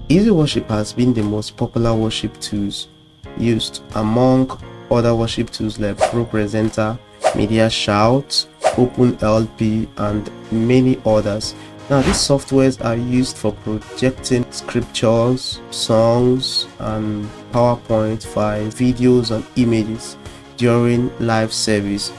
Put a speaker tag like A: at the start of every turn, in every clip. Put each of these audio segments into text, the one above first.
A: Easy Worship has been the most popular worship tools used among other worship tools like Pro Presenter, Media Shout, OpenLP, and many others. Now, these softwares are used for projecting scriptures, songs, and PowerPoint files, videos, and images during live service.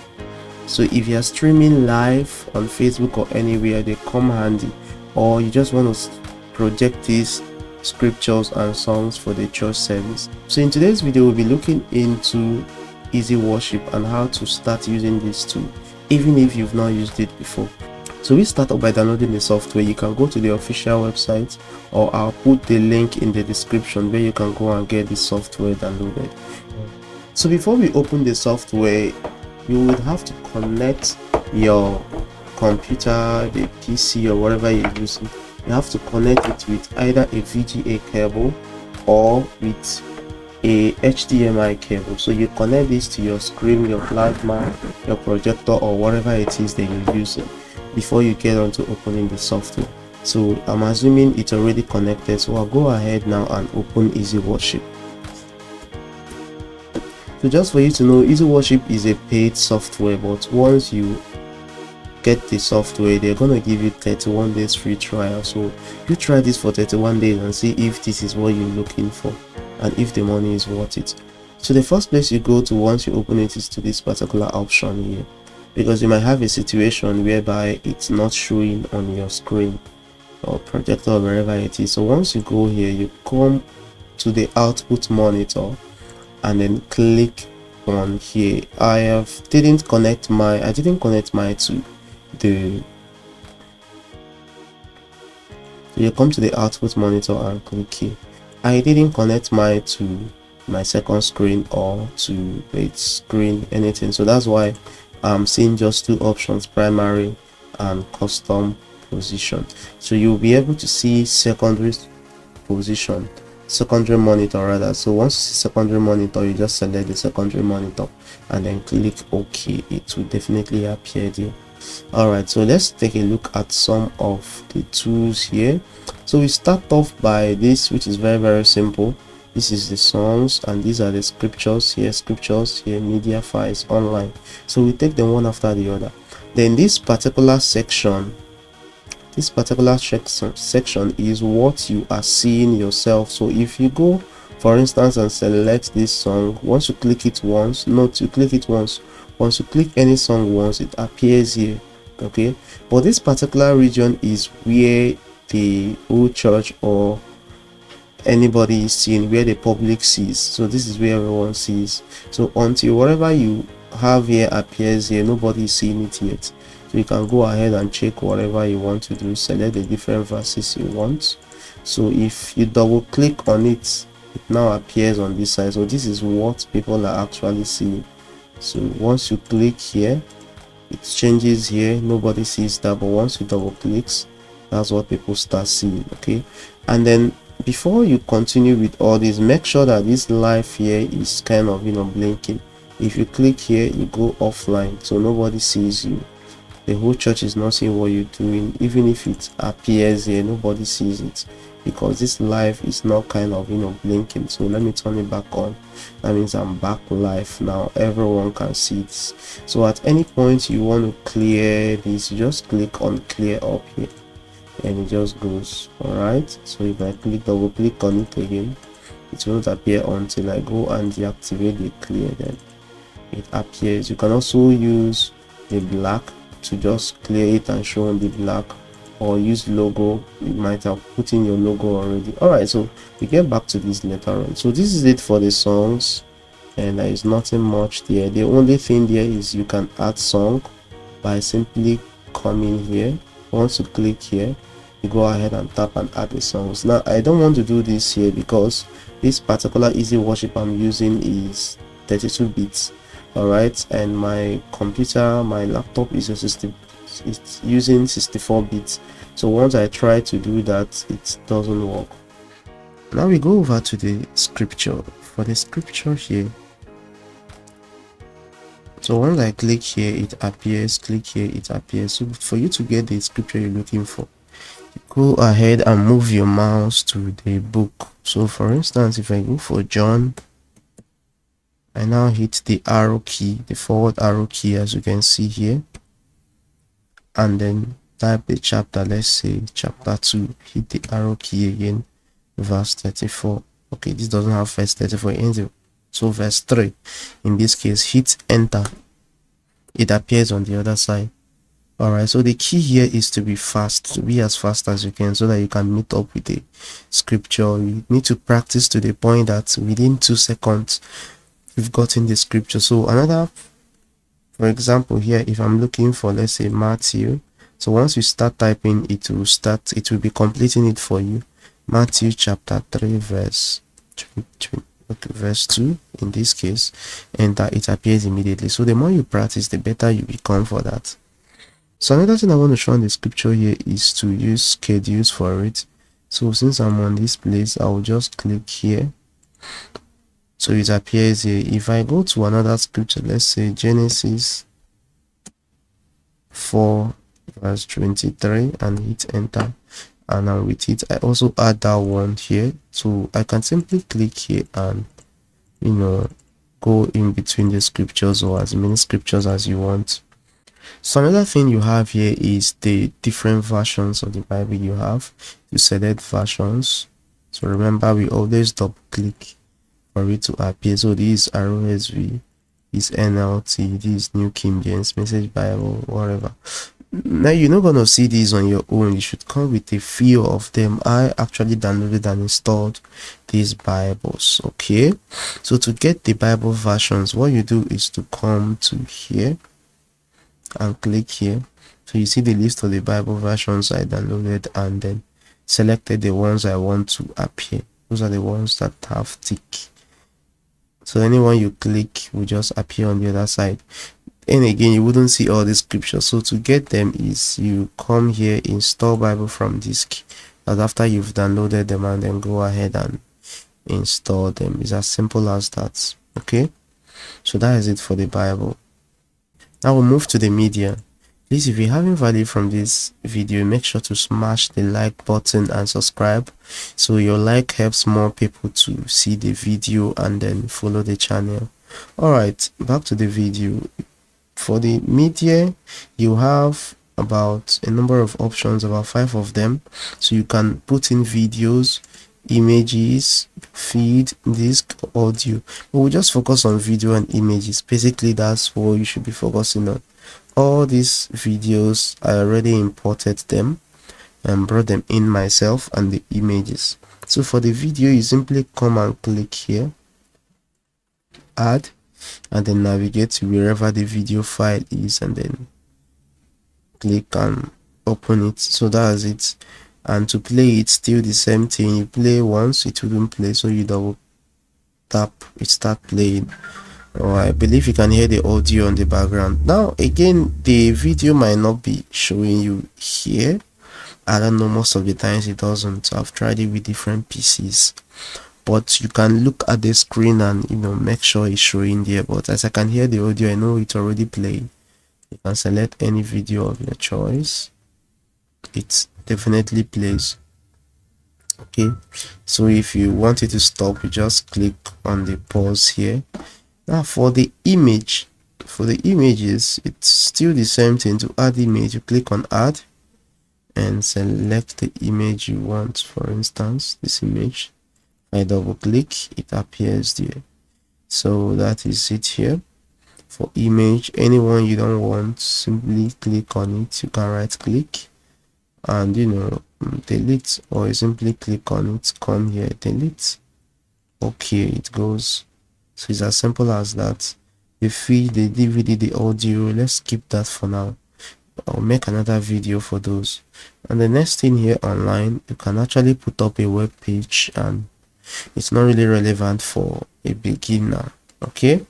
A: So if you are streaming live on Facebook or anywhere, they come handy. Or you just want to project these scriptures and songs for the church service. So in today's video, we'll be looking into Easy Worship and how to start using this tool, even if you've not used it before. So we start off by downloading the software. You can go to the official website, or I'll put the link in the description where you can go and get the software downloaded. So before we open the software, you would have to connect your computer, the PC, or whatever you're using. You have to connect it with either a VGA cable or with a HDMI cable. So you connect this to your screen, your plasma, your projector, or whatever it is that you're using before you get on to opening the software. So I'm assuming it's already connected, so I'll go ahead now and open Easy Worship. So just for you to know, Easy Worship is a paid software, but once you get the software, they're gonna give you 31 days free trial. So you try this for 31 days and see if this is what you're looking for and if the money is worth it. So the first place you go to once you open it is to this particular option here, because you might have a situation whereby it's not showing on your screen or projector or wherever it is. So once you go here, you come to the output monitor and then click on here. I didn't connect my to the, so you come to the output monitor and click here. I didn't connect mine to my second screen or to its screen, anything, so that's why I'm seeing just two options: primary and custom position. So you'll be able to see secondary monitor rather. So once you see secondary monitor, you just select the secondary monitor and then click OK. It will definitely appear there. Alright, so let's take a look at some of the tools here. So we start off by this, which is very simple. This is the songs, and these are the scriptures here, media files online. So we take them one after the other. Then this particular section is what you are seeing yourself. So if you go, for instance, and select this song, once you click it once, once you click any song once, it appears here, okay? But this particular region is where the whole church or anybody is seeing, where the public sees. So this is where everyone sees. So until whatever you have here appears here, nobody is seeing it yet. So you can go ahead and check whatever you want to do, select the different verses you want. So if you double click on it, it now appears on this side. So this is what people are actually seeing. So once you click here, it changes here, nobody sees that, but once you double clicks, that's what people start seeing, okay? And then before you continue with all this, make sure that this live here is kind of, blinking. If you click here, you go offline, so nobody sees you. The whole church is not seeing what you're doing. Even if it appears here, nobody sees it, because this live is not kind of blinking. So let me turn it back on. That means I'm back live now, everyone can see this. So at any point you want to clear this, you just click on clear up here and it just goes. All right, so if I double click on it again, it won't appear until I go and deactivate the clear, then it appears. You can also use the black to just clear it and show on the black, or use logo. You might have put in your logo already. All right, so we get back to this later on. So this is it for the songs, and there is nothing much there. The only thing there is you can add song by simply coming here. Once you click here, you go ahead and tap and add the songs. Now I don't want to do this here because this particular Easy Worship I'm using is 32 bits. All right, and my computer, my laptop is it's using 64 bits. So once I try to do that, it doesn't work. Now we go over to the scripture. For the scripture here, so once I click here, it appears. Click here, it appears. So for you to get the scripture you're looking for, you go ahead and move your mouse to the book. So for instance, if I go for John, I now hit the arrow key, the forward arrow key, as you can see here, and then type the chapter. Let's say chapter 2. Hit the arrow key again, verse 34. Okay, this doesn't have verse 34 in, so verse 3. In this case, hit enter. It appears on the other side. All right, so the key here is to be fast, to be as fast as you can, so that you can meet up with the scripture. You need to practice to the point that within 2 seconds you've gotten the scripture. So another, for example, here, if I'm looking for, let's say, Matthew, so once you start typing, it will be completing it for you. Matthew chapter 3 verse 2 in this case, and that it appears immediately. So the more you practice, the better you become for that. So another thing I want to show in the scripture here is to use schedules for it. So since I'm on this place, I will just click here, so it appears here. If I go to another scripture, let's say Genesis 4 verse 23, and hit enter, and now with it I also add that one here, so I can simply click here and go in between the scriptures, or as many scriptures as you want. So another thing you have here is the different versions of the Bible you have. You select versions, so remember we always double click for it to appear. So this is RSV, this NLT, this New King James, Message Bible, whatever. Now you're not gonna see these on your own. You should come with a few of them. I actually downloaded and installed these Bibles. Okay, so to get the Bible versions, what you do is to come to here and click here. So you see the list of the Bible versions I downloaded, and then selected the ones I want to appear. Those are the ones that have tick. So anyone you click will just appear on the other side. And again, you wouldn't see all the scriptures. So to get them is you come here, install Bible from disk. And after you've downloaded them, and then go ahead and install them. It's as simple as that. Okay, so that is it for the Bible. Now we'll move to the media. Please, if you're having value from this video, make sure to smash the like button and subscribe, so your like helps more people to see the video and then follow the channel. All right, back to the video. For the media, you have about a number of options, about 5 of them. So you can put in videos, images, feed, disc, audio. But we'll just focus on video and images. Basically, that's what you should be focusing on. All these videos, I already imported them and brought them in myself, and the images. So for the video, you simply come and click here, add, and then navigate to wherever the video file is, and then click and open it. So that's it. And to play it, still the same thing. You play once, it wouldn't play, so you double tap, it start playing. I believe you can hear the audio on the background. Now again, the video might not be showing you here. I don't know, most of the times it doesn't. I've tried it with different PCs, but you can look at the screen and make sure it's showing there. But as I can hear the audio, I know it's already playing. You can select any video of your choice, it definitely plays. Okay, so if you want it to stop, you just click on the pause here. Now for the image, for the images, it's still the same thing. To add image, you click on add and select the image you want. For instance, this image, I double click, it appears there. So that is it here. For image, anyone you don't want, simply click on it. You can right click and delete, or you simply click on it, come here, delete. Okay, it goes. So it's as simple as that. The feed, the DVD, the audio, let's skip that for now. I'll make another video for those. And the next thing here, online, you can actually put up a web page, and it's not really relevant for a beginner. Okay,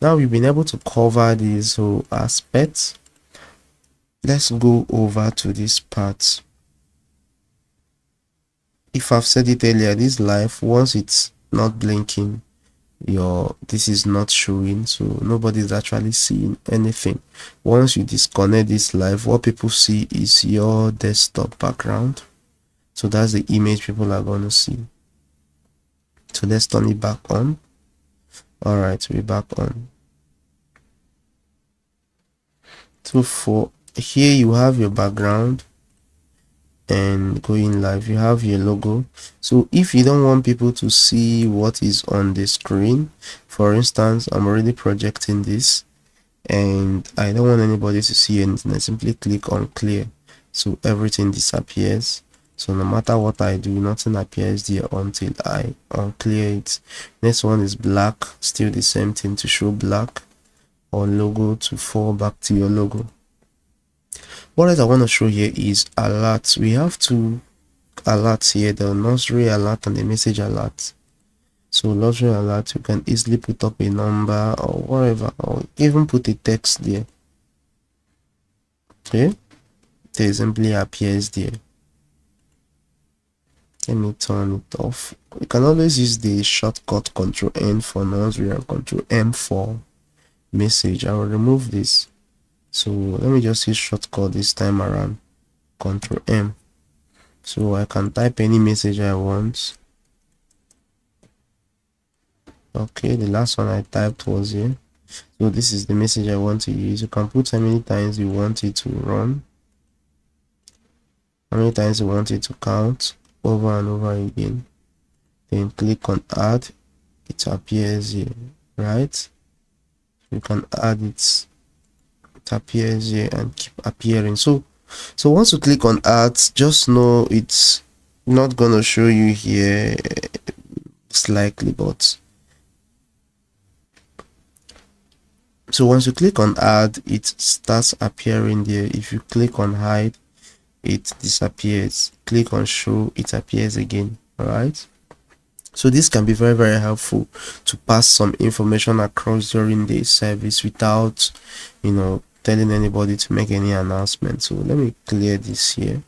A: now we've been able to cover these whole aspects. Let's go over to this part. If I've said it earlier, this live, once it's not blinking, this is not showing, so nobody's actually seeing anything. Once you disconnect this live, what people see is your desktop background. So that's the image people are going to see. So let's turn it back on. All right, we're back on. So for here you have your background, and going live you have your logo. So if you don't want people to see what is on the screen, for instance, I'm already projecting this and I don't want anybody to see anything, I simply click on clear, so everything disappears. So no matter what I do, nothing appears there until I unclear it. Next one is black, still the same thing, to show black, or logo to fall back to your logo. What else I want to show here is alerts. We have two alerts here, the nursery alert and the message alert. So nursery alert, you can easily put up a number or whatever, or even put a text there. Okay, it simply appears there. Let me turn it off. You can always use the shortcut Control N for nursery and Control M for message. I will remove this. So let me just use shortcut this time around, Control M. So I can type any message I want. Okay, the last one I typed was here. So this is the message I want to use. You can put how many times you want it to run, how many times you want it to count over and over again. Then click on add, it appears here, right? You can add it, it appears here and keep appearing. So once you click on add, just know it's not gonna show you here, it's likely, but so once you click on add, it starts appearing there. If you click on hide, it disappears. Click on show, it appears again. All right, so this can be very, very helpful to pass some information across during the service without, you know, telling anybody to make any announcement. So let me clear this here.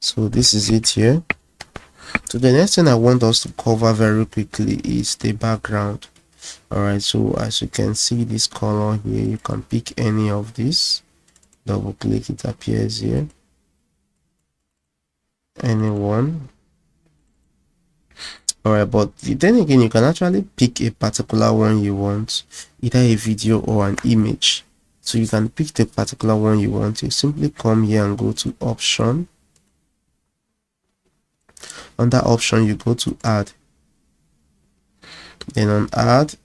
A: So this is it here. So the next thing I want us to cover very quickly is the background. All right, so as you can see this color here, you can pick any of this, double click, it appears here, anyone. All right, but then again, you can actually pick a particular one you want, either a video or an image. So you can pick the particular one you want. You simply come here and go to option. Under option, you go to add. Then on add,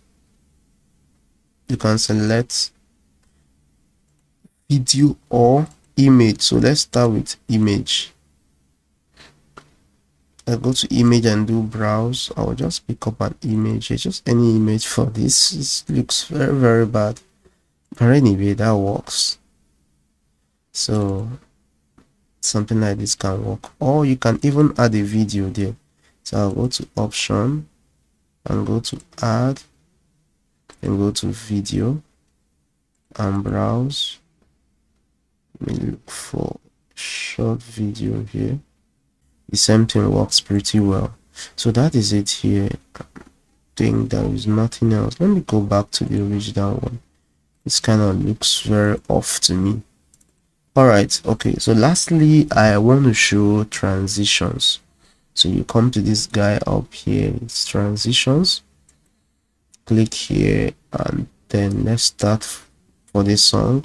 A: you can select video or image. So let's start with image. I go to image and do browse. I'll just pick up an image, just any image for this. It looks very, very bad, but anyway, that works. So something like this can work, or you can even add a video there. So I'll go to option and go to add, and go to video and browse. Let me look for short video here. The same thing works pretty well. So that is it here. I think there is nothing else. Let me go back to the original one. This kind of looks very off to me. All right, okay, so lastly I want to show transitions. So you come to this guy up here, it's transitions, click here, and then let's start for this song.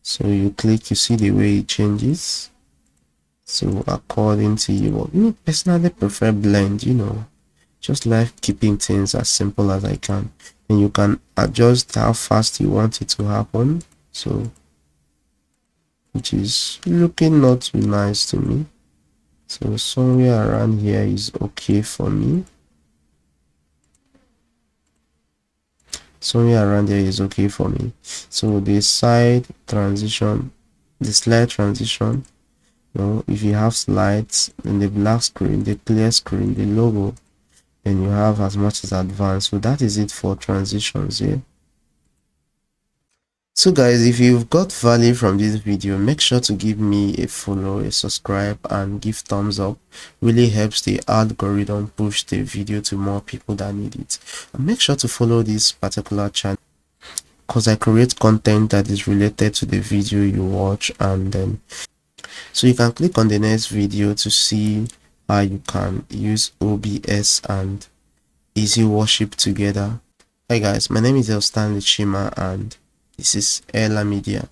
A: So you click, you see the way it changes. So according to you, me personally prefer blend, you know, just like keeping things as simple as I can. And you can adjust how fast you want it to happen. So which is looking not too nice to me. So somewhere around here is okay for me. Somewhere around there is okay for me. So the side transition, the slide transition, you know, if you have slides, then the black screen, the clear screen, the logo, then you have as much as advanced. So that is it for transitions here. So guys, if you've got value from this video, make sure to give me a follow, a subscribe, and give thumbs up. Really helps the algorithm push the video to more people that need it. And make sure to follow this particular channel because I create content that is related to the video you watch. And then so you can click on the next video to see how you can use OBS and Easy Worship together. Hi guys, my name is Stanley Chima and this is Elamedia.